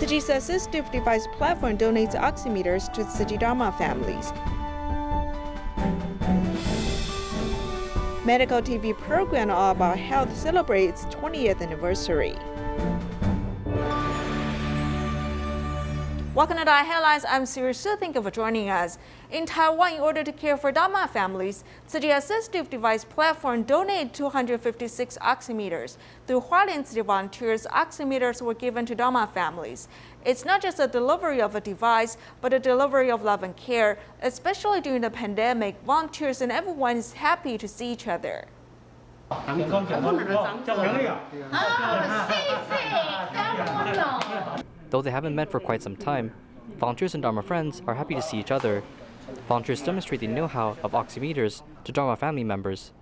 Tzu Chi's assistive device platform donates oximeters to Tzu Chi Dharma families. Medical TV program All About Health celebrates 20th anniversary. Welcome to our headlines. I'm Siri Su. Thank you for joining us. In Taiwan, in order to care for Dharma families, Tzu Chi assistive device platform donated 256 oximeters. Through Hualien Tzu Chi volunteers, oximeters were given to Dharma families. It's not just a delivery of a device, but a delivery of love and care. Especially during the pandemic, volunteers and everyone is happy to see each other. Though they haven't met for quite some time, volunteers and Dharma friends are happy to see each other. Volunteers demonstrate the know-how of oximeters to Dharma family members.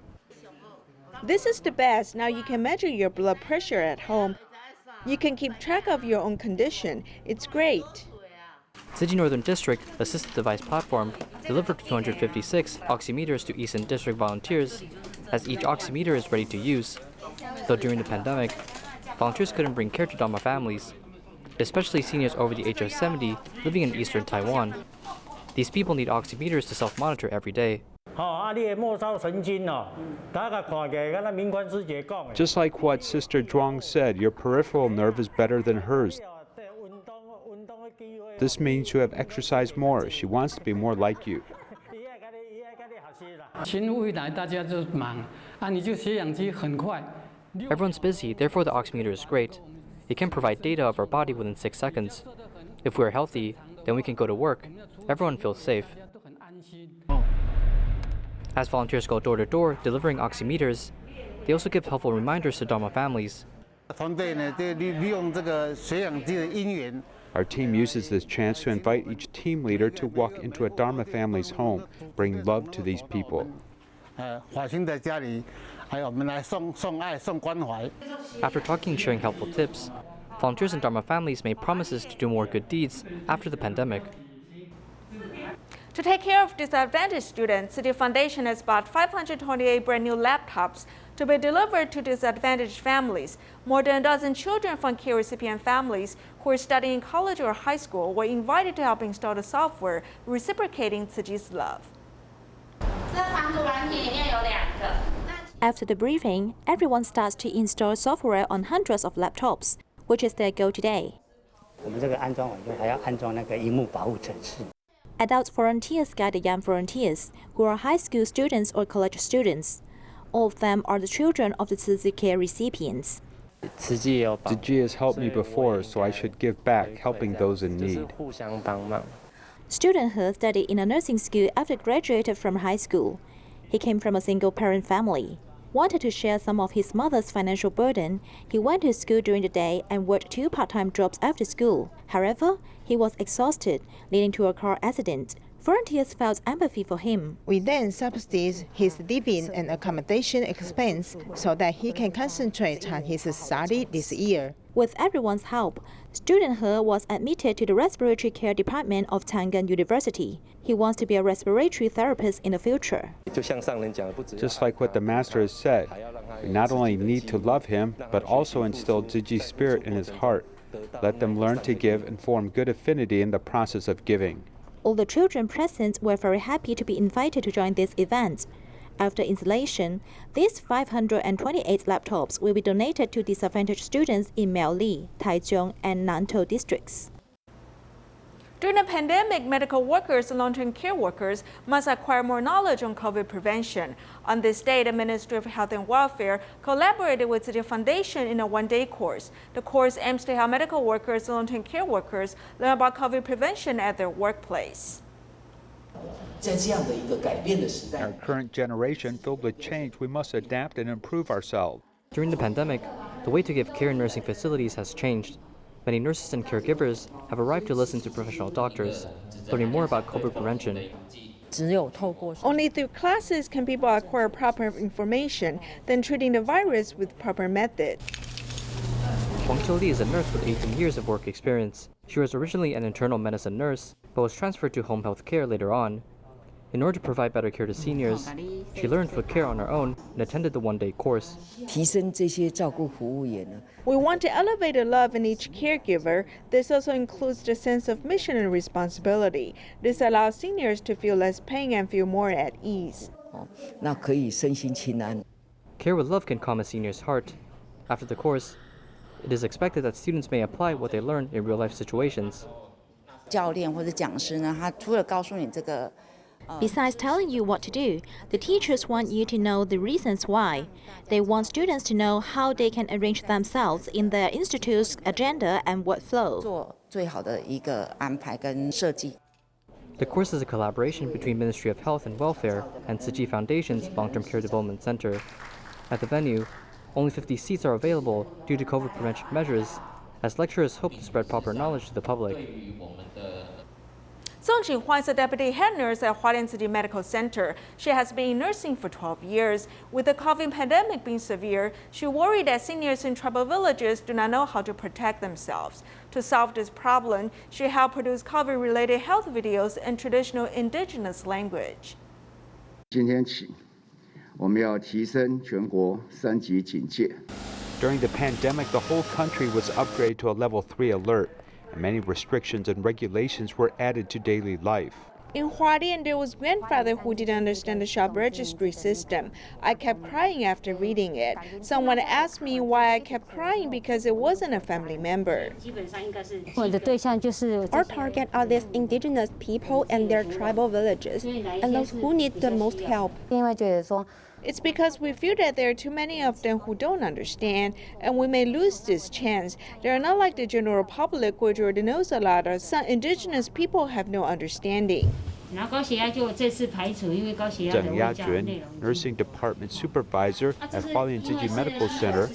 This is the best. Now you can measure your blood pressure at home. You can keep track of your own condition. It's great. Tzu Chi Northern District Assistive Device Platform delivered 256 oximeters to Eastern District volunteers, as each oximeter is ready to use. Though during the pandemic, volunteers couldn't bring care to Dharma families, especially seniors over the age of 70 living in eastern Taiwan. These people need oximeters to self-monitor every day. Just like what Sister Zhuang said, your peripheral nerve is better than hers. This means you have exercised more. She wants to be more like you. Everyone's busy, therefore the oximeter is great. It can provide data of our body within 6 seconds. If we are healthy, then we can go to work. Everyone feels safe. As volunteers go door to door delivering oximeters, they also give helpful reminders to Dharma families. Our team uses this chance to invite each team leader to walk into a Dharma family's home, bring love to these people. After talking and sharing helpful tips, volunteers and Dharma families made promises to do more good deeds after the pandemic. To take care of disadvantaged students, Tzu Chi Foundation has bought 528 brand new laptops to be delivered to disadvantaged families. More than a dozen children from care recipient families who are studying college or high school were invited to help install the software, reciprocating Tzu Chi's love. After the briefing, everyone starts to install software on hundreds of laptops, which is their goal today. Adult volunteers guide the young volunteers, who are high school students or college students. All of them are the children of the Tzu Chi care recipients. Tzu Chi has helped me before, so I should give back, helping those in need. Student He studied in a nursing school after graduated from high school. He came from a single-parent family. Wanted to share some of his mother's financial burden, he went to school during the day and worked 2 part-time jobs after school. However, he was exhausted, leading to a car accident. Volunteers felt empathy for him. We then subsidize his living and accommodation expense so that he can concentrate on his study this year. With everyone's help, student He was admitted to the respiratory care department of Tangan University. He wants to be a respiratory therapist in the future. Just like what the Master has said, we not only need to love him, but also instill Tzu Chi's spirit in his heart. Let them learn to give and form good affinity in the process of giving. All the children present were very happy to be invited to join this event. After installation, these 528 laptops will be donated to disadvantaged students in Miaoli, Taichung, and Nantou districts. During the pandemic, medical workers and long-term care workers must acquire more knowledge on COVID prevention. On this day, the Ministry of Health and Welfare collaborated with the Foundation in a one-day course. The course aims to help medical workers and long-term care workers learn about COVID prevention at their workplace. In our current generation, filled with change, we must adapt and improve ourselves. During the pandemic, the way to give care in nursing facilities has changed. Many nurses and caregivers have arrived to listen to professional doctors, learning more about COVID prevention. Only through classes can people acquire proper information, then treating the virus with proper method. Wang Qiuli is a nurse with 18 years of work experience. She was originally an internal medicine nurse, but was transferred to home health care later on. In order to provide better care to seniors, she learned foot care on her own and attended the one-day course. 提升这些照顾服务员呢， We want to elevate the love in each caregiver. This also includes the sense of mission and responsibility. This allows seniors to feel less pain and feel more at ease. 那可以身心清安。 Care with love can calm a senior's heart. After the course, it is expected that students may apply what they learn in real-life situations. 教练或者讲师呢，他除了告诉你这个 Besides telling you what to do, the teachers want you to know the reasons why. They want students to know how they can arrange themselves in their institute's agenda and workflow. 做最好的一个安排跟设计。 The course is a collaboration between Ministry of Health and Welfare and Tzu Chi Foundation's Long-Term Care Development Center. At the venue, only 50 seats are available due to COVID prevention measures, as lecturers hope to spread proper knowledge to the public. Tzu Chi is a deputy head nurse at Hualien City Medical Center. She has been in nursing for 12 years. With the COVID pandemic being severe, she worried that seniors in tribal villages do not know how to protect themselves. To solve this problem, she helped produce COVID-related health videos in traditional indigenous language. 今天起，我们要提升全国3级警戒。 During the pandemic, the whole country was upgraded to a level 3 alert, and many restrictions and regulations were added to daily life. In Hualien, there was grandfather who didn't understand the shop registry system. I kept crying after reading it. Someone asked me why I kept crying because it wasn't a family member. Our target are these indigenous people and their tribal villages, and those who need the most help. It's because we feel that there are too many of them who don't understand, and we may lose this chance. They are not like the general public, which already knows a lot, or some indigenous people have no understanding. Zheng Yajun, Nursing Department Supervisor at Hualien Tzu Chi Medical Center.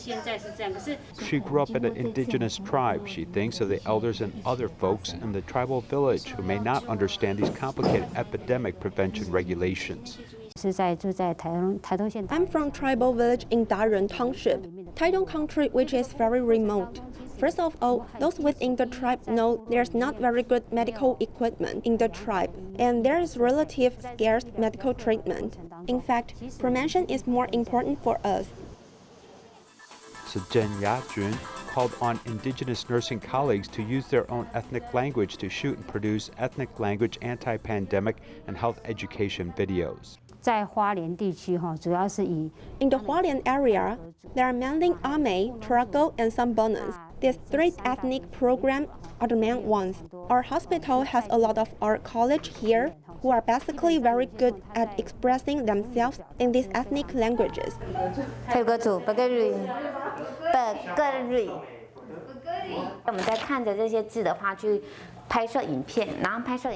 She grew up in an indigenous tribe. She thinks of the elders and other folks in the tribal village who may not understand these complicated epidemic prevention regulations. I'm from tribal village in Daren Township, Taiwan country, which is very remote. First of all, those within the tribe know there's not very good medical equipment in the tribe, and there is relative scarce medical treatment. In fact, prevention is more important for us. Zheng Yajun called on indigenous nursing colleagues to use their own ethnic language to shoot and produce ethnic language anti-pandemic and health education videos. 在花莲地区In the Hualien area, there are mainly Ame, Turago, and some Bonans. These 3 ethnic programs are the main ones. Our hospital has a lot of our college here who are basically very good at expressing themselves in these ethnic languages.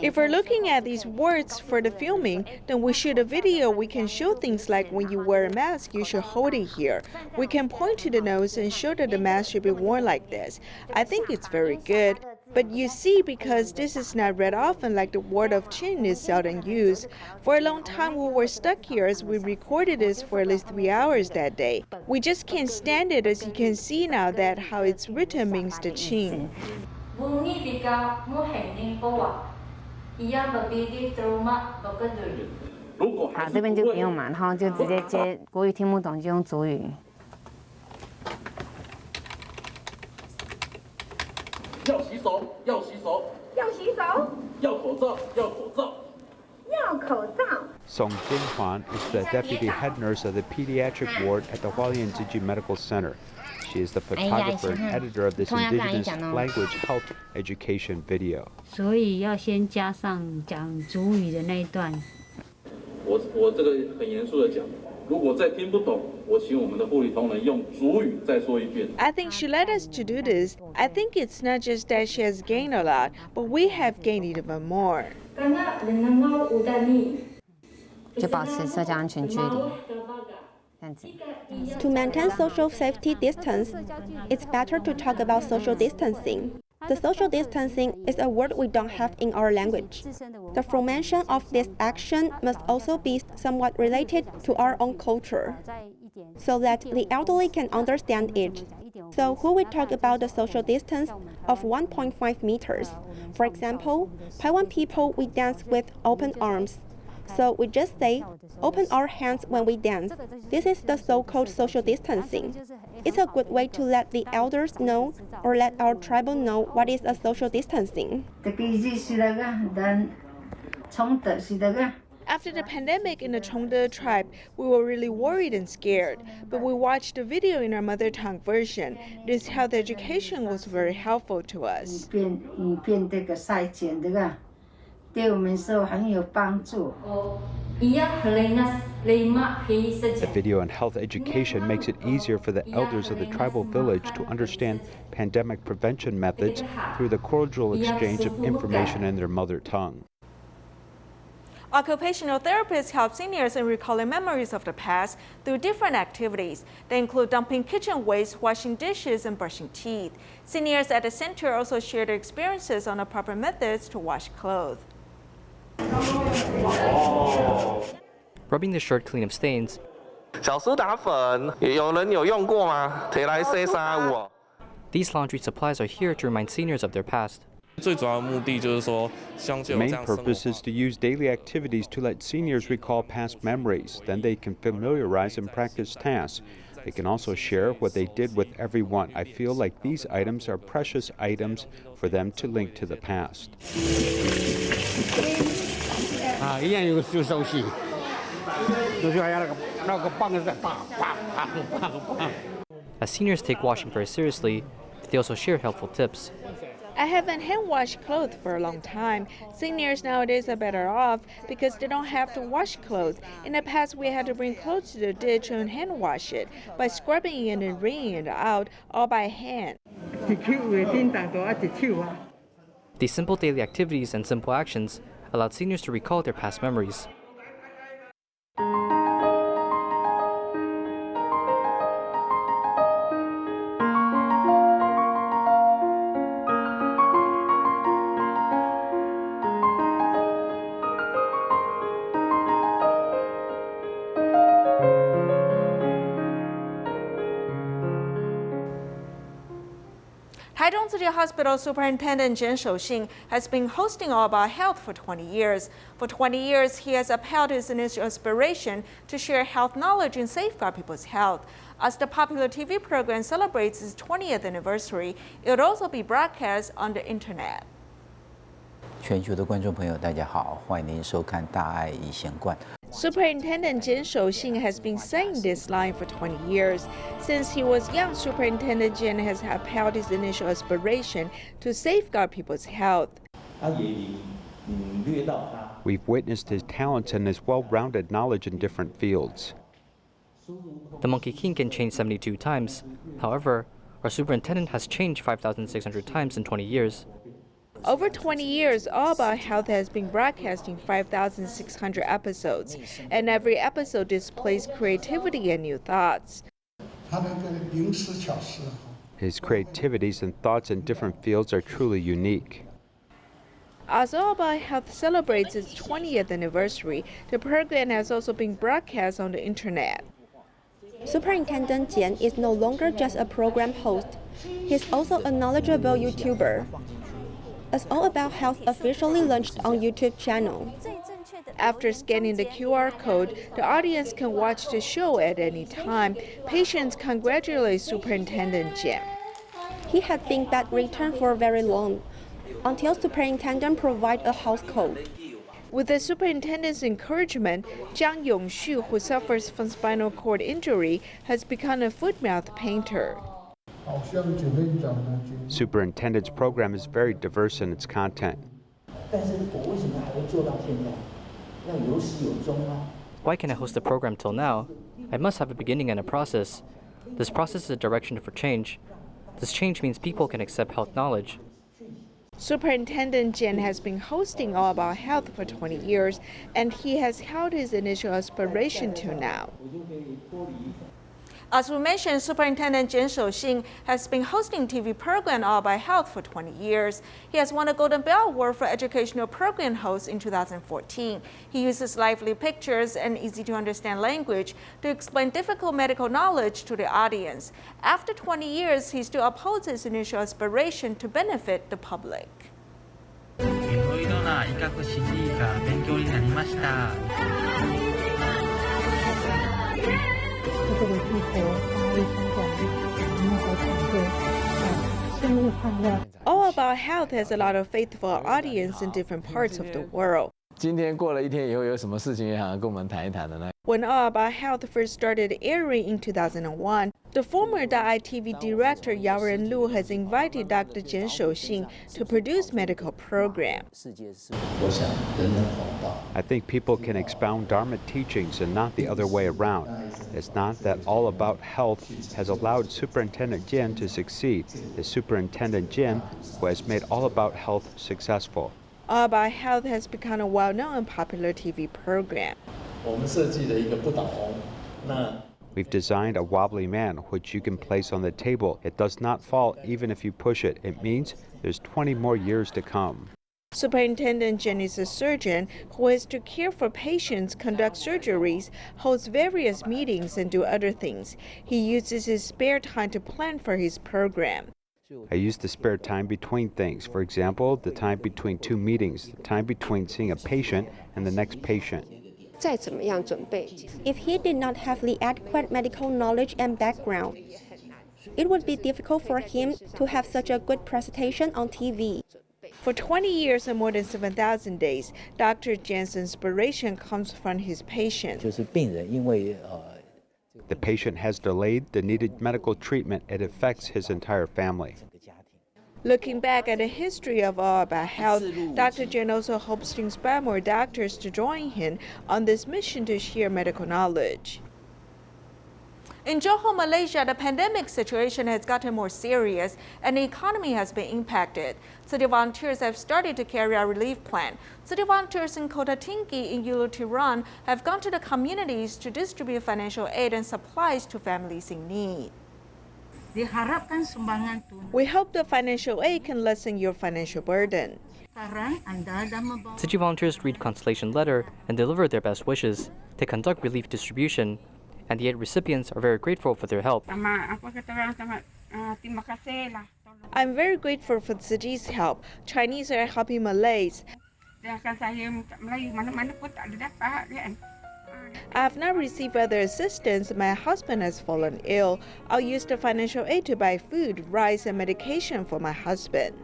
If we're looking at these words for the filming, then we shoot a video. We can show things like when you wear a mask, you should hold it here. We can point to the nose and show that the mask should be worn like this. I think it's very good. But you see, because this is not read often like the word of chin is seldom used, for a long time we were stuck here as we recorded this for at least 3 hours that day. We just can't stand it, as you can see now that how it's written means the chin. 好，这边就不用嘛，然后就直接接国语听不懂就用族语。要洗手，要洗手，要洗手，要口罩，要口罩，要口罩。 Song Jinghuan is the deputy head nurse of the pediatric ward at the Hualien Tzu Chi Medical Center. She is the photographer and editor of this indigenous language health education video. 所以要先加上讲族语的那一段。我这个很严肃的讲，如果再听不懂，我请我们的护理同仁用族语再说一遍。 I think she led us to do this. I think it's not just that she has gained a lot, but we have gained even more. 就保持社交安全距离。 To maintain social safety distance, it's better to talk about social distancing. The social distancing is a word we don't have in our language. The formation of this action must also be somewhat related to our own culture, so that the elderly can understand it. So who will talk about the social distance of 1.5 meters? For example, Taiwan people, we dance with open arms. So we just say, open our hands when we dance. This is the so-called social distancing. It's a good way to let the elders know or let our tribal know what is a social distancing. After the pandemic in the Chongde tribe, we were really worried and scared. But we watched a video in our mother tongue version. This health education was very helpful to us. The video on health education makes it easier for the elders of the tribal village to understand pandemic prevention methods through the cordial exchange of information in their mother tongue. Occupational therapists help seniors in recalling memories of the past through different activities. They include dumping kitchen waste, washing dishes, and brushing teeth. Seniors at the center also share their experiences on the proper methods to wash clothes. Rubbing the shirt clean of stains. These laundry supplies are here to remind seniors of their past. The main purpose is to use daily activities to let seniors recall past memories. Then they can familiarize and practice tasks. They can also share what they did with everyone. I feel like these items are precious items for them to link to the past. As seniors take washing very seriously, they also share helpful tips. I haven't hand-washed clothes for a long time. Seniors nowadays are better off because they don't have to wash clothes. In the past, we had to bring clothes to the ditch and hand-wash it by scrubbing it and wringing it out all by hand. These simple daily activities and simple actions allowed seniors to recall their past memories. Taiwan City Hospital Superintendent Jen Shouxing has been hosting All About Health for 20 years. For 20 years, he has upheld his initial aspiration to share health knowledge and safeguard people's health. As the popular TV program celebrates its 20th anniversary, it will also be broadcast on the internet. 全球的观众朋友，大家好，欢迎您收看《大爱已显冠》。 Superintendent Jen Shouxing has been saying this line for 20 years. Since he was young, Superintendent Jen has upheld his initial aspiration to safeguard people's health. We've witnessed his talents and his well-rounded knowledge in different fields. The Monkey King can change 72 times. However, our superintendent has changed 5,600 times in 20 years. Over 20 years, All About Health has been broadcasting 5,600 episodes, and every episode displays creativity and new thoughts. His creativities and thoughts in different fields are truly unique. As All About Health celebrates its 20th anniversary, the program has also been broadcast on the internet. Superintendent Jian is no longer just a program host. He's also a knowledgeable YouTuber. As All About Health officially launched on YouTube channel. After scanning the QR code, the audience can watch the show at any time. Patients congratulate Superintendent Jian. He had been bedridden for very long, until Superintendent provided a house code. With the superintendent's encouragement, Zhang Yongxu, who suffers from spinal cord injury, has become a foot-mouth painter. Superintendent's program is very diverse in its content. Why can I host a program till now? I must have a beginning and a process. This process is a direction for change. This change means people can accept health knowledge. Superintendent Jian has been hosting All About Health for 20 years, and he has held his initial aspiration to now. As we mentioned, Superintendent Jen Shouxing has been hosting TV program All About Health for 20 years. He has won a Golden Bell Award for Educational Program Host in 2014. He uses lively pictures and easy-to-understand language to explain difficult medical knowledge to the audience. After 20 years, he still upholds his initial aspiration to benefit the public. All About Health has a lot of faithful audience in different parts of the world. 今天过了一天以后，有什么事情也想跟我们谈一谈的呢？ When All About Health first started airing in 2001, the former DITV director Yao Renlu has invited Dr. Jian Shouxing to produce medical programs. I think people can expound Dharma teachings and not the other way around. It's not that All About Health has allowed Superintendent Jian to succeed. It's Superintendent Jian who has made All About Health successful. All About Health has become a well-known and popular TV program. We've designed a wobbly man which you can place on the table. It does not fall even if you push it. It means there's 20 more years to come. Superintendent Jian is a surgeon who has to care for patients, conduct surgeries, host various meetings, and do other things. He uses his spare time to plan for his program. I use the spare time between things. For example, the time between two meetings, the time between seeing a patient and the next patient. If he did not have the adequate medical knowledge and background, it would be difficult for him to have such a good presentation on TV. For 20 years and more than 7,000 days, Dr. Jian's inspiration comes from his patients. The patient has delayed the needed medical treatment. It affects his entire family. Looking back at the history of All About Health, Dr. Jian also hopes to inspire more doctors to join him on this mission to share medical knowledge. In Johor, Malaysia, the pandemic situation has gotten more serious and the economy has been impacted. Tzu Chi volunteers have started to carry out a relief plan. Tzu Chi volunteers in Kota Tinggi in Ulu Tiran have gone to the communities to distribute financial aid and supplies to families in need. We hope the financial aid can lessen your financial burden. Tzu Chi volunteers read consolation letter and deliver their best wishes. They conduct relief distribution, and the aid recipients are very grateful for their help. I'm very grateful for Tzu Chi's help. Chinese are helping Malays. I have not received other assistance. My husband has fallen ill. I'll use the financial aid to buy food, rice, and medication for my husband.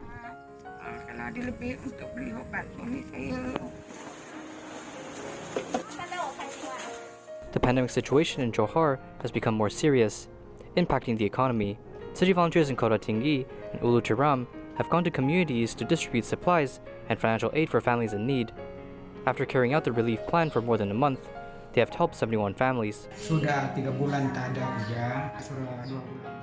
The pandemic situation in Johor has become more serious, impacting the economy. Tzu Chi volunteers in Kota Tinggi and Ulu Tiram have gone to communities to distribute supplies and financial aid for families in need. After carrying out the relief plan for more than a month, they have helped 71 families.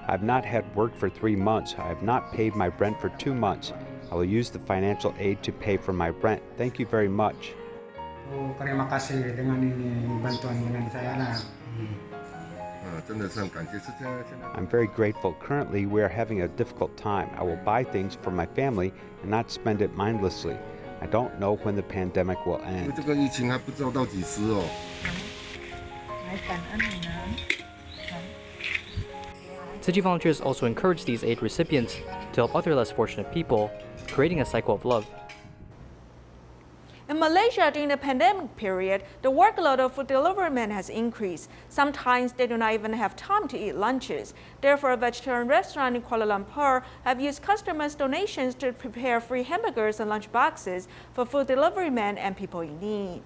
I've not had work for 3 months. I have not paid my rent for 2 months. I will use the financial aid to pay for my rent. Thank you very much. I'm very grateful. Currently, we are having a difficult time. I will buy things for my family and not spend it mindlessly. I don't know when the pandemic will end. Tzu Chi volunteers also encourage these aid recipients to help other less fortunate people, creating a cycle of love. In Malaysia, during the pandemic period, the workload of food delivery men has increased. Sometimes they do not even have time to eat lunches. Therefore, a vegetarian restaurant in Kuala Lumpur have used customers' donations to prepare free hamburgers and lunch boxes for food delivery men and people in need.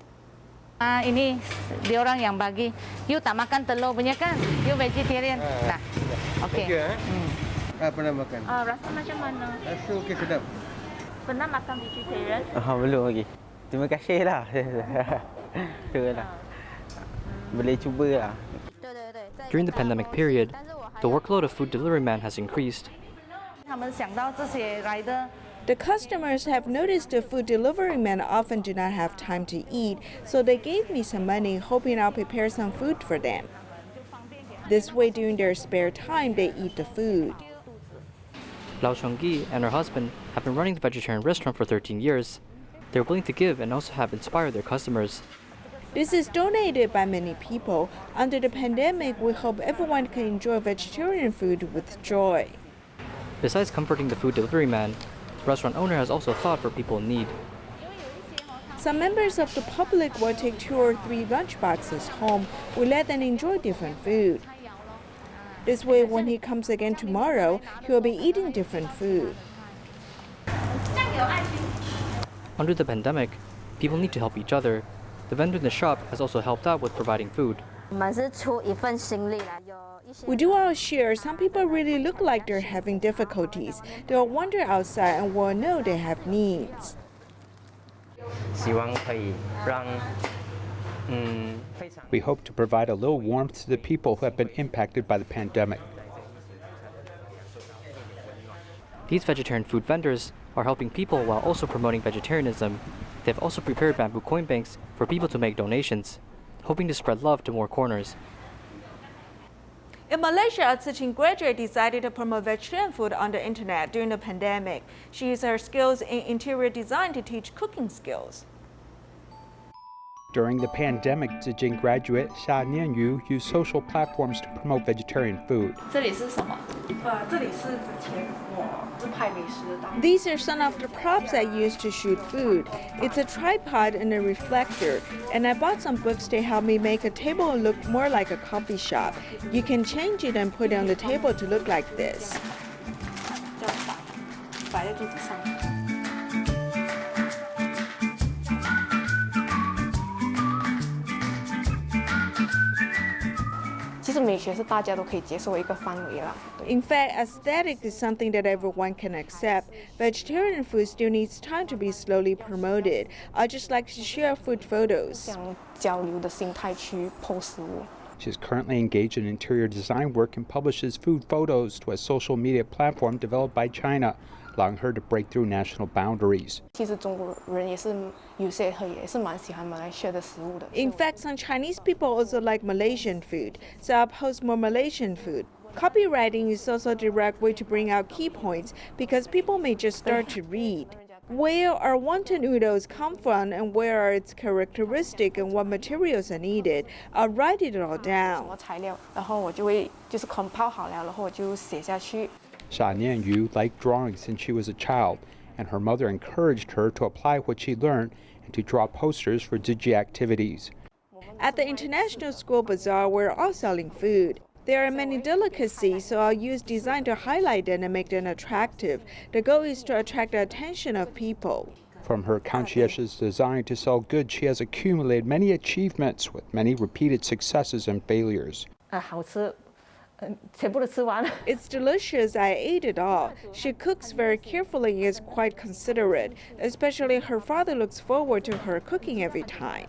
Ini dia orang yang bagi. You tak makan telur punya kan? You vegetarian. Nah, okay. Pernah makan? Rasa macam mana? Rasa okey, sedap. Pernah makan vegetarian? Belum lagi. Terima kasih lah. Boleh cuba lah. During the pandemic period, the workload of food delivery man has increased. The customers have noticed the food delivery men often do not have time to eat, so they gave me some money, hoping I'll prepare some food for them. This way, during their spare time, they eat the food. Lau Chonggi and her husband have been running the vegetarian restaurant for 13 years. They're willing to give and also have inspired their customers. This is donated by many people. Under the pandemic, we hope everyone can enjoy vegetarian food with joy. Besides comforting the food delivery man, the restaurant owner has also thought for people in need. Some members of the public will take 2 or 3 lunchboxes home. We let them enjoy different food. This way, when he comes again tomorrow, he will be eating different food. Under the pandemic, people need to help each other. The vendor in the shop has also helped out with providing food. We do our share. Some people really look like they're having difficulties. They'll wander outside and we'll know they have needs. We hope to provide a little warmth to the people who have been impacted by the pandemic. These vegetarian food vendors are helping people while also promoting vegetarianism. They've also prepared bamboo coin banks for people to make donations, hoping to spread love to more corners. In Malaysia, a Tzu Chi graduate decided to promote vegetarian food on the internet during the pandemic. She used her skills in interior design to teach cooking skills. During the pandemic, Tzu Chi graduate Xia Nianyu used social platforms to promote vegetarian food. These are some of the props I use to shoot food. It's a tripod and a reflector. And I bought some books to help me make a table look more like a coffee shop. You can change it and put it on the table to look like this. In fact, aesthetic is something that everyone can accept. Vegetarian food still needs time to be slowly promoted. I just like to share food photos. She is currently engaged in interior design work and publishes food photos to a social media platform developed by China, allowing her to break through national boundaries. In fact, some Chinese people also like Malaysian food, so I'll post more Malaysian food. Copywriting is also a direct way to bring out key points because people may just start to read. Where are wonton noodles come from and where are its characteristics and what materials are needed? I'll write it all down. Xia Nianyu liked drawing since she was a child, and her mother encouraged her to apply what she learned and to draw posters for Tzu Chi activities. At the International School Bazaar, we're all selling food. There are many delicacies, so I'll use design to highlight them and make them attractive. The goal is to attract the attention of people. From her conscientious design to sell goods, she has accumulated many achievements with many repeated successes and failures. It's delicious. I ate it all. She cooks very carefully and is quite considerate. Especially her father looks forward to her cooking every time.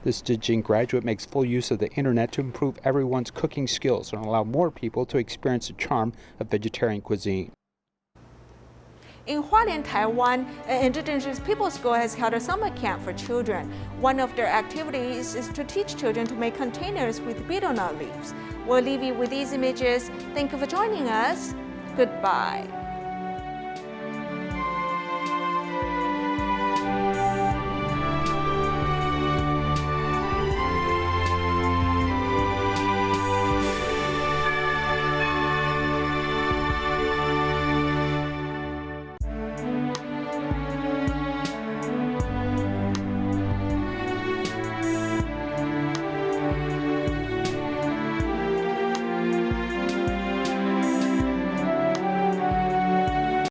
This Tzu Chi graduate makes full use of the internet to improve everyone's cooking skills and allow more people to experience the charm of vegetarian cuisine. In Hualien, Taiwan, an indigenous people school has held a summer camp for children. One of their activities is to teach children to make containers with betel nut leaves. We'll leave you with these images. Thank you for joining us. Goodbye.